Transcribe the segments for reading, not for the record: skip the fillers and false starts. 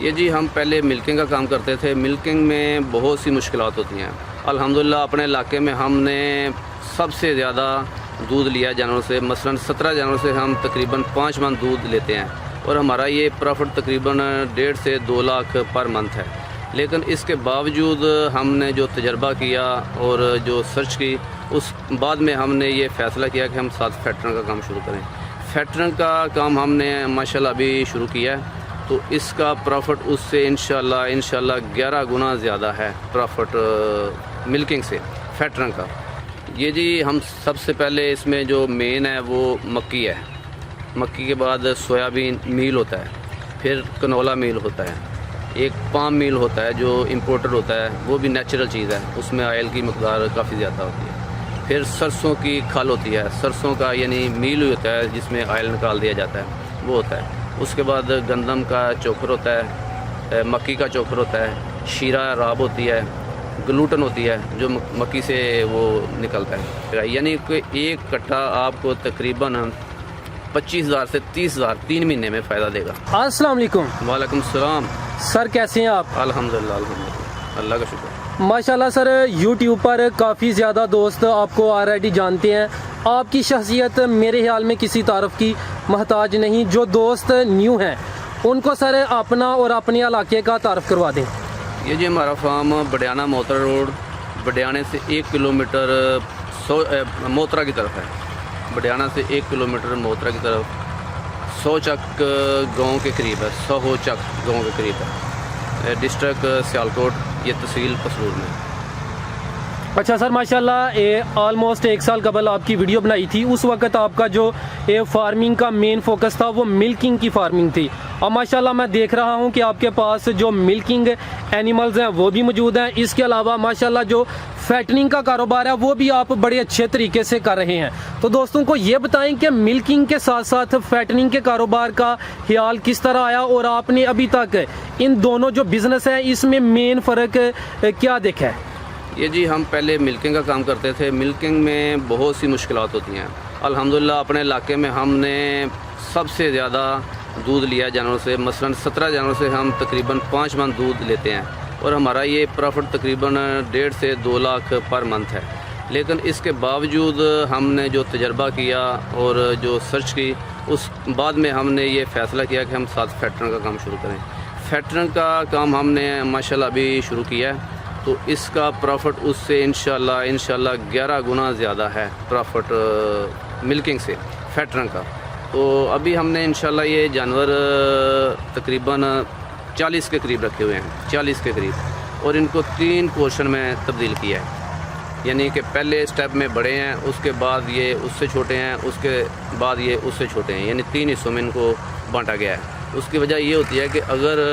ये जी हम पहले मिल्किंग का काम करते थे। मिल्किंग में बहुत सी मुश्किलात होती हैं। अल्हम्दुलिल्लाह अपने इलाके में हमने सबसे ज़्यादा दूध लिया जानवरों से। मसलन 17 जानवरों से हम तकरीबन 5 मन दूध लेते हैं और हमारा ये प्रॉफिट तकरीबन 1.5 से 2 लाख पर मंथ है। लेकिन इसके बावजूद हमने जो तजर्बा किया और जो सर्च की, उस बाद में हमने ये फ़ैसला किया कि हम साथ फैक्ट्रिंग का काम शुरू करें। फैक्ट्रिंग का काम हमने माशाल्लाह अभी शुरू किया है, तो इसका प्रॉफिट उससे इंशाल्लाह 11 गुना ज़्यादा है प्रॉफिट मिल्किंग से फैक्ट्रिंग का। ये जी हम सबसे पहले इसमें जो मेन है वो मक्की है। मक्की के बाद सोयाबीन मील होता है, फिर कनोला मील होता है, एक पाम मील होता है जो इम्पोर्टेड होता है, वो भी नेचुरल चीज़ है, उसमें ऑयल की मकदार काफ़ी ज़्यादा होती है। फिर सरसों की खल होती है, सरसों का यानी मील होता है जिसमें ऑयल निकाल दिया जाता है, वो होता है। उसके बाद गंदम का चोकर होता है, मक्की का चोकर होता है, शीरा राब होती है, ग्लूटन होती है जो मक्की से वो निकलता है। यानी कि एक कट्टा आपको तकरीबन 25,000 से 30,000 3 महीने में फ़ायदा देगा। अस्सलाम वालेकुम। वालेकुम सलाम। सर कैसे हैं आप? अल्हम्दुलिल्लाह अल्हम्दुलिल्लाह, अल्लाह का शुक्र। माशाल्लाह सर, यूट्यूब पर काफ़ी ज़्यादा दोस्त आपको ऑलरेडी जानते हैं। आपकी शख्सियत मेरे ख्याल में किसी तारीफ़ की मोहताज नहीं। जो दोस्त न्यू हैं उनको सर अपना और अपने इलाके का तारफ़ करवा दें। ये जी हमारा फार्म बडियाना मोतरा रोड, बडियाने से 1 किलोमीटर मोतरा की तरफ है। बडियाना से 1 किलोमीटर मोतरा की तरफ 100 चक गाँव के करीब है, 100 चक गाँव के करीब है। डिस्ट्रिक्ट सियालकोट, ये तहसील पसरूर में। अच्छा सर, माशाल्लाह ऑलमोस्ट 1 साल कबल आपकी वीडियो बनाई थी। उस वक्त आपका जो फार्मिंग का मेन फोकस था वो मिल्किंग की फार्मिंग थी। और माशाल्लाह मैं देख रहा हूँ कि आपके पास जो मिल्किंग एनिमल्स हैं वो भी मौजूद हैं। इसके अलावा माशाल्लाह जो फैटनिंग का कारोबार है वो भी आप बड़े अच्छे तरीके से कर रहे हैं। तो दोस्तों को ये बताएं कि मिल्किंग के साथ साथ फैटनिंग के कारोबार का ख्याल किस तरह आया और आपने अभी तक इन दोनों जो बिज़नेस हैं इसमें मेन फ़र्क क्या देखा है? ये जी हम पहले मिल्किंग का काम करते थे। मिल्किंग में बहुत सी मुश्किलात होती हैं। अल्हम्दुलिल्लाह अपने इलाके में हमने सबसे ज़्यादा दूध लिया जानवरों से। मसलन 17 जानवरों से हम तकरीबन 5 मन दूध लेते हैं और हमारा ये प्रॉफिट तकरीबन 1.5 से 2 लाख पर मंथ है। लेकिन इसके बावजूद हमने जो तजर्बा किया और जो सर्च की, उस बाद में हमने ये फ़ैसला किया कि हम साथ फैक्ट्रिंग का काम शुरू करें। फैक्ट्रिंग का काम हमने माशाल्लाह अभी शुरू किया है, तो इसका प्रॉफिट उससे इंशाल्लाह 11 गुना ज़्यादा है प्रॉफिट मिल्किंग से फैक्ट्रिंग का। तो अभी हमने इंशाल्लाह ये जानवर तकरीबन 40 के करीब रखे हुए हैं, 40 के करीब, और इनको 3 पोर्शन में तब्दील किया है। यानी कि पहले स्टेप में बड़े हैं, उसके बाद ये उससे छोटे हैं, उसके बाद ये उससे छोटे हैं, यानी 3 हिस्सों में इनको बांटा गया है। उसकी वजह ये होती है कि अगर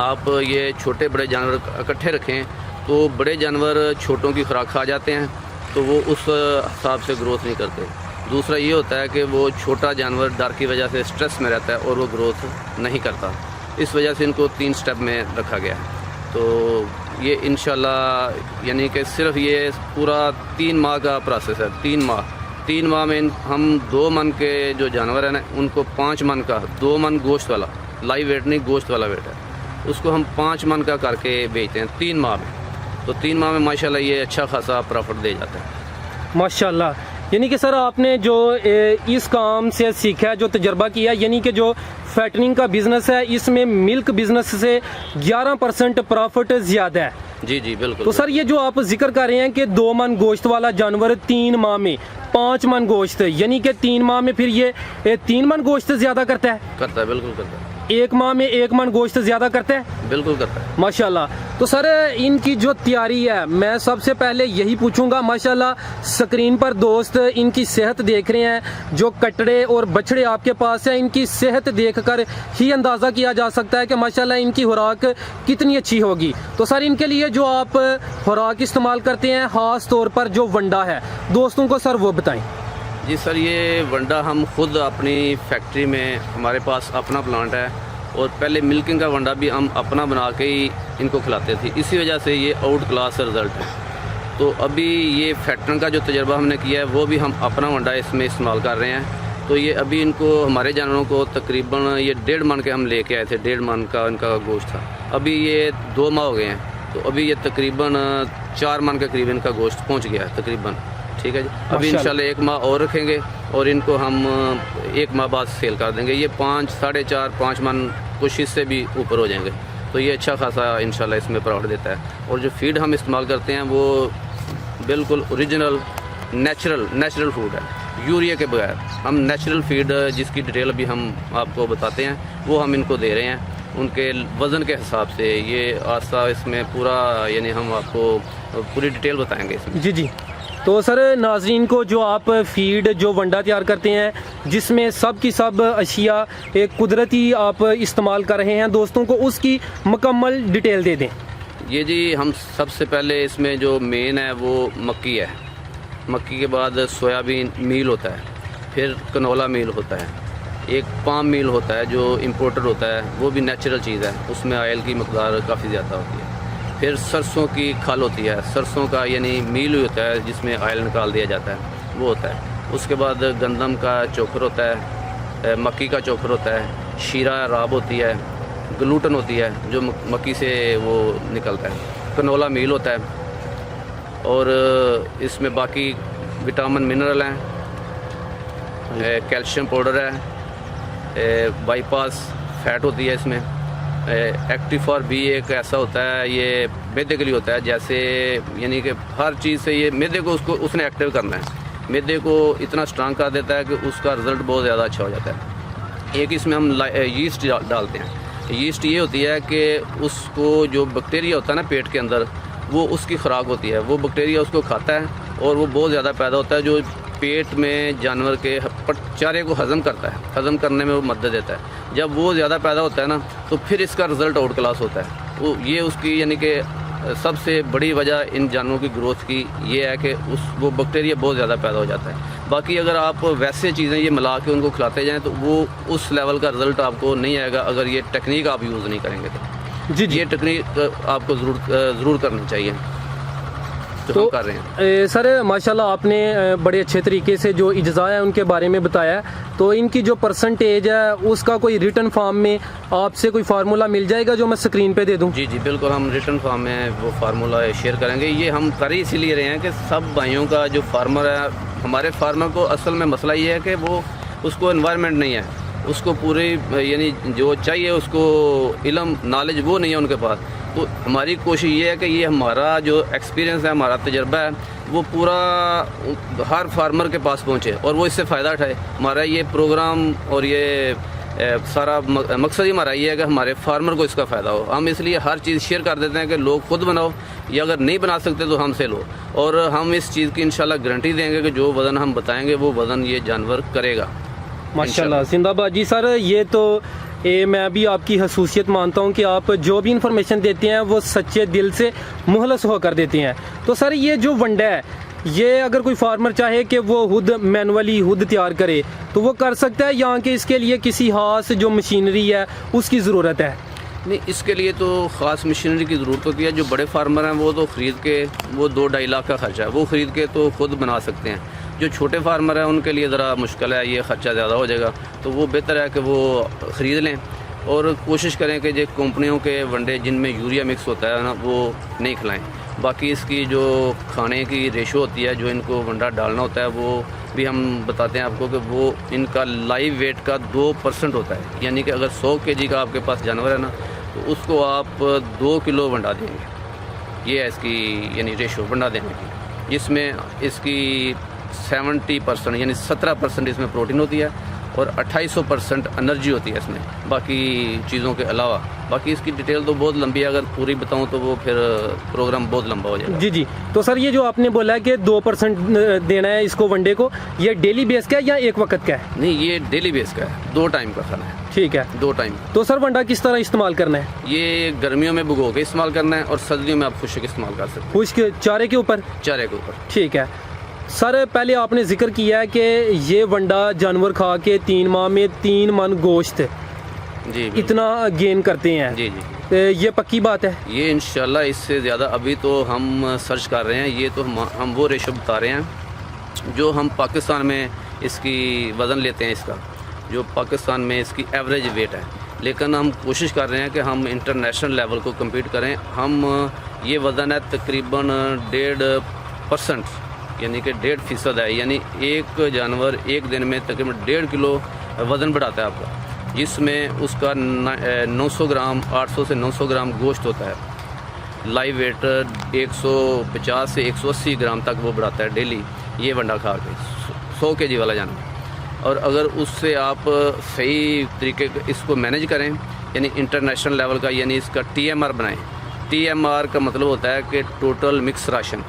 आप ये छोटे बड़े जानवर इकट्ठे रखें तो बड़े जानवर छोटों की खुराक खा जाते हैं, तो वो उस हिसाब से ग्रोथ नहीं करते। दूसरा ये होता है कि वो छोटा जानवर डर की वजह से स्ट्रेस में रहता है और वो ग्रोथ नहीं करता। इस वजह से इनको 3 स्टेप में रखा गया है। तो ये इंशाल्लाह यानी कि सिर्फ ये पूरा 3 माह का प्रोसेस है। 3 माह में हम 2 मन के जो जानवर हैं ना, उनको 5 मन का, 2 मन गोश्त वाला, लाइव वेट नहीं गोश्त वाला वेट है, उसको हम 5 मन का करके बेचते हैं 3 माह में। तो 3 माह में माशाल्लाह ये अच्छा खासा प्रॉफिट दे जाता है माशाल्लाह। यानी कि सर आपने जो इस काम से सीखा है, जो तजर्बा किया, यानी कि जो फैटनिंग का बिजनेस है इसमें मिल्क बिजनेस से 11% प्रॉफिट ज़्यादा है। जी जी बिल्कुल। तो सर ये जो आप जिक्र कर रहे हैं कि 2 मन गोश्त वाला जानवर 3 माह में 5 मन गोश्त, यानी कि 3 माह में फिर ये 3 मन गोश्त ज़्यादा करता है? करता है, बिल्कुल करता है। 1 माह में 1 मन गोश्त ज़्यादा करता है? बिल्कुल करता है माशाल्लाह। तो सर इनकी जो तैयारी है, मैं सबसे पहले यही पूछूंगा। माशाल्लाह स्क्रीन पर दोस्त इनकी सेहत देख रहे हैं, जो कटड़े और बछड़े आपके पास हैं, इनकी सेहत देखकर ही अंदाज़ा किया जा सकता है कि माशाल्लाह इनकी खुराक कितनी अच्छी होगी। तो सर इनके लिए जो आप खुराक इस्तेमाल करते हैं, ख़ास तौर पर जो वंडा है, दोस्तों को सर वो बताएं। जी सर, ये वंडा हम खुद अपनी फैक्ट्री में, हमारे पास अपना प्लांट है, और पहले मिल्किंग का वंडा भी हम अपना बना के ही इनको खिलाते थे। इसी वजह से ये आउट क्लास रिज़ल्ट है। तो अभी ये फैक्ट्रिंग का जो तजर्बा हमने किया है वो भी हम अपना वंडा इसमें इस्तेमाल कर रहे हैं। तो ये अभी इनको हमारे जानवरों को तकरीबन ये 1.5 मन के हम लेके आए थे, 1.5 मन का इनका गोश्त था। अभी ये 2 माह हो गए हैं, तो अभी ये तकरीबन 4 मन के करीब इनका गोश्त पहुंच गया है तकरीबन। ठीक है जी, अभी इंशाल्लाह 1 माह और रखेंगे और इनको हम 1 माह बाद सेल कर देंगे। ये 5, 4.5, 5 मन कुछ इससे भी ऊपर हो जाएंगे। तो ये अच्छा खासा इंशाल्लाह इसमें प्रॉफिट देता है। और जो फीड हम इस्तेमाल करते हैं वो बिल्कुल ओरिजिनल नेचुरल फूड है, यूरिया के बगैर। हम नेचुरल फीड जिसकी डिटेल अभी हम आपको बताते हैं वो हम इनको दे रहे हैं उनके वज़न के हिसाब से। ये आस्था इसमें पूरा यानी हम आपको पूरी डिटेल बताएंगे इसमें। जी। तो सर नाजरीन को जो आप फीड जो वंडा तैयार करते हैं जिसमें सब की सब अशिया एक कुदरती आप इस्तेमाल कर रहे हैं, दोस्तों को उसकी मुकम्मल डिटेल दे दें। ये जी, हम सबसे पहले इसमें जो मेन है वो मक्की है। मक्की के बाद सोयाबीन मील होता है, फिर कनोला मील होता है, एक पाम मील होता है जो इम्पोर्टेड होता है, वो भी नेचुरल चीज़ है, उसमें ऑयल की मकदार काफ़ी ज़्यादा होती है। फिर सरसों की खल होती है, सरसों का यानी मील होता है जिसमें ऑयल निकाल दिया जाता है, वो होता है। उसके बाद गंदम का चोकर होता है, मक्की का चोकर होता है, शीरा राब होती है, ग्लूटन होती है जो मक्की से वो निकलता है, कनोला मील होता है। और इसमें बाकी विटामिन मिनरल हैं, कैल्शियम पाउडर है, बाईपास फैट होती है इसमें। एक्टिव फॉर बी एक ऐसा होता है, ये मैदे के लिए होता है, जैसे यानी कि हर चीज़ से ये मैदे को उसने एक्टिव करना है, मैदे को इतना स्ट्रांग कर देता है कि उसका रिज़ल्ट बहुत ज़्यादा अच्छा हो जाता है। एक इसमें हम यीस्ट डालते हैं। यीस्ट ये होती है कि उसको जो बैक्टीरिया होता है ना पेट के अंदर, वो उसकी खुराक होती है, वो बैक्टीरिया उसको खाता है और वो बहुत ज़्यादा पैदा होता है जो पेट में जानवर के चारे को हज़म करता है, हज़म करने में वो मदद देता है। जब वो ज़्यादा पैदा होता है ना तो फिर इसका रिज़ल्ट आउट क्लास होता है। वो ये उसकी यानी कि सबसे बड़ी वजह इन जानवरों की ग्रोथ की ये है कि वो बैक्टीरिया बहुत ज़्यादा पैदा हो जाता है। बाकी अगर आप वैसे चीज़ें ये मिला के उनको खिलाते जाएँ तो वो उस लेवल का रिज़ल्ट आपको नहीं आएगा अगर ये टेक्निक आप यूज़ नहीं करेंगे तो। जी ये टेक्निक आपको ज़रूर करनी चाहिए तो हम कर रहे हैं। सर माशाल्लाह आपने बड़े अच्छे तरीके से जो इज्जा है उनके बारे में बताया। तो इनकी जो परसेंटेज है उसका कोई रिटर्न फॉर्म में आपसे कोई फार्मूला मिल जाएगा जो मैं स्क्रीन पे दे दूं? जी बिल्कुल, हम रिटर्न फॉर्म में वो फार्मूला शेयर करेंगे। ये हम कर ही इसीलिए रहे हैं कि सब भाइयों का जो फार्मर है, हमारे फार्मर को असल में मसला ये है कि वो उसको एनवायरनमेंट नहीं है, उसको पूरी यानी जो चाहिए उसको इल्म नॉलेज वो नहीं है उनके पास। तो हमारी कोशिश ये है कि ये हमारा जो एक्सपीरियंस है, हमारा तजर्बा है, वो पूरा हर फार्मर के पास पहुँचे और वो इससे फ़ायदा उठाए। हमारा ये प्रोग्राम और ये सारा मकसद ही हमारा ये है कि हमारे फार्मर को इसका फ़ायदा हो। हम इसलिए हर चीज़ शेयर कर देते हैं कि लोग खुद बनाओ, या अगर नहीं बना सकते तो हमसे लो। और हम इस चीज़ की इंशाल्लाह गारंटी देंगे कि जो वज़न हम बताएंगे वो वज़न ये जानवर करेगा माशाल्लाह। जिंदाबाद जी सर, ये तो मैं भी आपकी खसूसियत मानता हूँ कि आप जो भी इंफॉर्मेशन देते हैं वो सच्चे दिल से मुखलस होकर देते हैं। तो सर ये जो वंडा है, ये अगर कोई फार्मर चाहे कि वो खुद मैनुअली खुद तैयार करे तो वो कर सकता है, यहाँ के इसके लिए किसी खास जो मशीनरी है उसकी ज़रूरत है? नहीं, इसके लिए तो ख़ास मशीनरी की ज़रूरत होती है। जो बड़े फार्मर हैं वो तो ख़रीद के, वो 2-2.5 लाख का खर्चा है, वो ख़रीद के तो खुद बना सकते हैं। जो छोटे फार्मर हैं उनके लिए ज़रा मुश्किल है, ये ख़र्चा ज़्यादा हो जाएगा, तो वो बेहतर है कि वो ख़रीद लें और कोशिश करें कि जो कंपनियों के वंडे जिनमें यूरिया मिक्स होता है ना वो नहीं खिलाएं। बाकी इसकी जो खाने की रेशो होती है, जो इनको वंडा डालना होता है, वो भी हम बताते हैं आपको कि वो इनका लाइव वेट का 2% होता है। यानी कि अगर 100 kg का आपके पास जानवर है ना तो उसको आप 2 किलो वंडा देंगे। ये है इसकी यानी रेशो वंडा देने की। इसमें इसकी 70% यानी 17% इसमें प्रोटीन होती है और 2800% एनर्जी होती है इसमें, बाकी चीज़ों के अलावा। बाकी इसकी डिटेल तो बहुत लंबी है, अगर पूरी बताऊं तो वो फिर प्रोग्राम बहुत लंबा हो जाएगा। जी। तो सर ये जो आपने बोला है कि 2% देना है इसको वनडे को, ये डेली बेस का है या एक वक्त का है? नहीं, ये डेली बेस का है, 2 टाइम का खाना है। ठीक है, 2 टाइम। तो सर वंडा किस तरह इस्तेमाल करना है? ये गर्मियों में भिगो के इस्तेमाल करना है और सर्दियों में आप खुश्क इस्तेमाल कर सकते हैं, खुश्क चारे के ऊपर? चारे के ऊपर। ठीक है सर, पहले आपने जिक्र किया है कि ये वंडा जानवर खा के 3 माह में 3 मन गोश्त जी इतना गेन करते हैं। जी। ये पक्की बात है? ये इंशाल्लाह इससे ज़्यादा अभी तो हम सर्च कर रहे हैं। ये तो हम वो रेशो बता रहे हैं जो हम पाकिस्तान में इसकी वज़न लेते हैं इसका, जो पाकिस्तान में इसकी एवरेज वेट है। लेकिन हम कोशिश कर रहे हैं कि हम इंटरनेशनल लेवल को कम्पीट करें। हम ये वज़न है तकरीबन 1.5%, यानी कि 1.5% है, यानी एक जानवर एक दिन में तकरीबन 1.5 किलो वज़न बढ़ाता है आपका, जिसमें उसका 900 ग्राम 800 से 900 ग्राम गोश्त होता है। लाइव वेट 150 से 180 ग्राम तक वो बढ़ाता है डेली, ये वंडा खा के 100 kg वाला जानवर। और अगर उससे आप सही तरीके इसको मैनेज करें, यानी इंटरनेशनल लेवल का, यानी इसका TMR बनाएं। TMR का मतलब होता है कि total mix ration.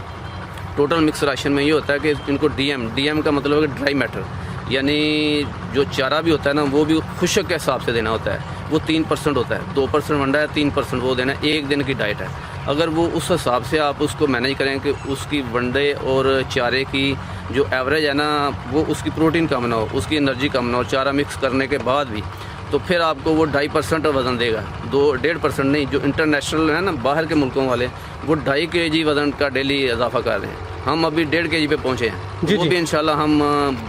Total mix ration में ये होता है कि इनको DM का मतलब है कि ड्राई मैटर, यानी जो चारा भी होता है ना, वो भी खुशक के हिसाब से देना होता है। वो 3% होता है, 2% वंडा है, 3% वो देना, एक दिन की डाइट है। अगर वो उस हिसाब से आप उसको मैनेज करें कि उसकी वंडे और चारे की जो एवरेज है ना, वो उसकी प्रोटीन कम ना हो, उसकी एनर्जी कम ना हो, चारा मिक्स करने के बाद भी, तो फिर आपको वो 2.5% वज़न देगा। 1.5% नहीं, जो इंटरनेशनल है ना, बाहर के मुल्कों वाले, वो 2.5 kg वज़न का डेली इजाफा कर रहे हैं। हम अभी 1.5 kg पे पहुँचे हैं। जी, वो जी। भी इंशाल्लाह हम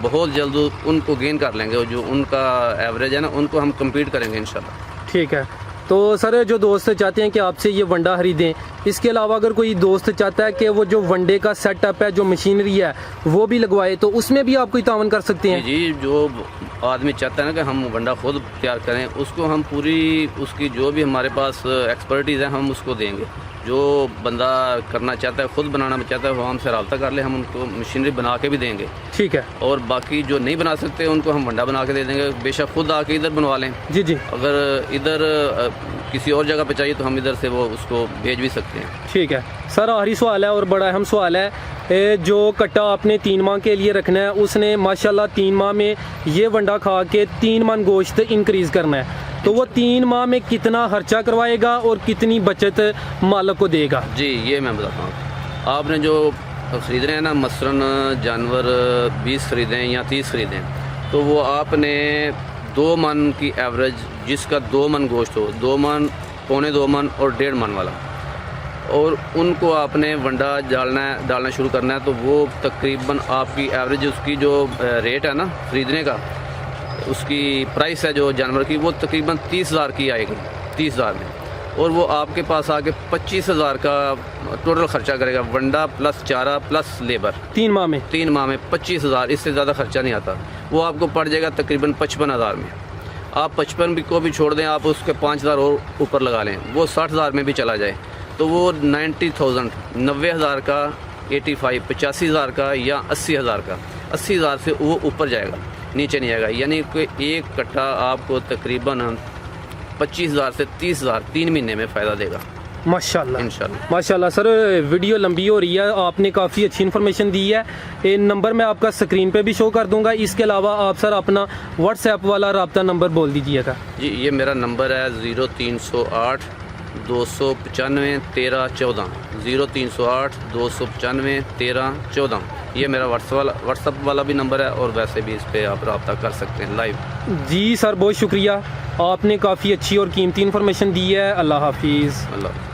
बहुत जल्द उनको गेन कर लेंगे, और जो उनका एवरेज है ना, उनको हम कम्पीट करेंगे इंशाल्लाह। ठीक है। तो सर, जो दोस्त चाहते हैं कि आपसे ये वंडा खरीदें, इसके अलावा अगर कोई दोस्त चाहता है कि वो जो वंडे का सेटअप है, जो मशीनरी है, वो भी लगवाए, तो उसमें भी आप कोई तावन कर सकते हैं? जी, जो आदमी चाहता है ना कि हम वंडा खुद तैयार करें, उसको हम पूरी उसकी जो भी हमारे पास एक्सपर्टीज़ है, हम उसको देंगे। जो बंदा करना चाहता है, खुद बनाना चाहता है, वो हमसे रब्ता कर ले, हम उनको मशीनरी बना के भी देंगे। ठीक है। और बाकी जो नहीं बना सकते उनको हम वंडा बना के दे देंगे। बेशक खुद आके इधर बनवा लें। जी जी। अगर इधर किसी और जगह पे चाहिए तो हम इधर से वो उसको भेज भी सकते हैं। ठीक है सर, आखिरी सवाल है और बड़ा अहम सवाल है। जो कट्टा आपने 3 माह के लिए रखना है, उसने माशाल्लाह 3 माह में ये वंडा खा के 3 मन गोश्त इंक्रीज़ करना है, तो वो 3 माह में कितना खर्चा करवाएगा और कितनी बचत मालिक को देगा? जी, ये मैं बताता हूँ। आपने जो ख़रीद रहे हैं ना, मसलन जानवर 20 ख़रीदें या 30 ख़रीदें, तो वो आपने 2 मन की एवरेज, जिसका 2 मन गोश्त हो, 2 मन, पौने 2 मन और 1.5 मन वाला, और उनको आपने वंडा डालना शुरू करना है। तो वो तकरीबन आपकी एवरेज, उसकी जो रेट है ना ख़रीदने का, उसकी प्राइस है जो जानवर की, वो तकरीबन 30,000 की आएगी, 30,000 में। और वो आपके पास आके 25,000 का टोटल खर्चा करेगा, वंडा प्लस चारा प्लस लेबर। 3 माह में? 3 माह में 25,000, इससे ज़्यादा खर्चा नहीं आता। वो आपको पड़ जाएगा तकरीबन 55,000 में। आप 55 भी को भी छोड़ दें, आप उसके 5,000 और ऊपर लगा लें, वो 60,000 में भी चला जाए, तो वो 90,000, 90,000 का, 85, 85,000 का या 80,000 का, 80,000 से वो ऊपर जाएगा, नीचे नहीं आएगा। यानी कि एक कट्टा आपको तकरीबन 25,000 से 30,000 3 महीने में फ़ायदा देगा माशाल्लाह। इंशाल्लाह। माशाल्लाह सर, वीडियो लंबी हो रही है, आपने काफ़ी अच्छी इन्फॉर्मेशन दी है। ये नंबर मैं आपका स्क्रीन पे भी शो कर दूंगा। इसके अलावा आप सर अपना व्हाट्सएप वाला रब्ता नंबर बोल दीजिएगा। जी, ये मेरा नंबर है 0308 295 13 14, 0308 295 13 14। ये मेरा व्हाट्सअप वाला भी नंबर है, और वैसे भी इस पर आप रब्ता कर सकते हैं लाइव। जी सर, बहुत शुक्रिया, आपने काफ़ी अच्छी और कीमती इन्फॉर्मेशन दी है। अल्लाह हाफिज़। अल्लाह।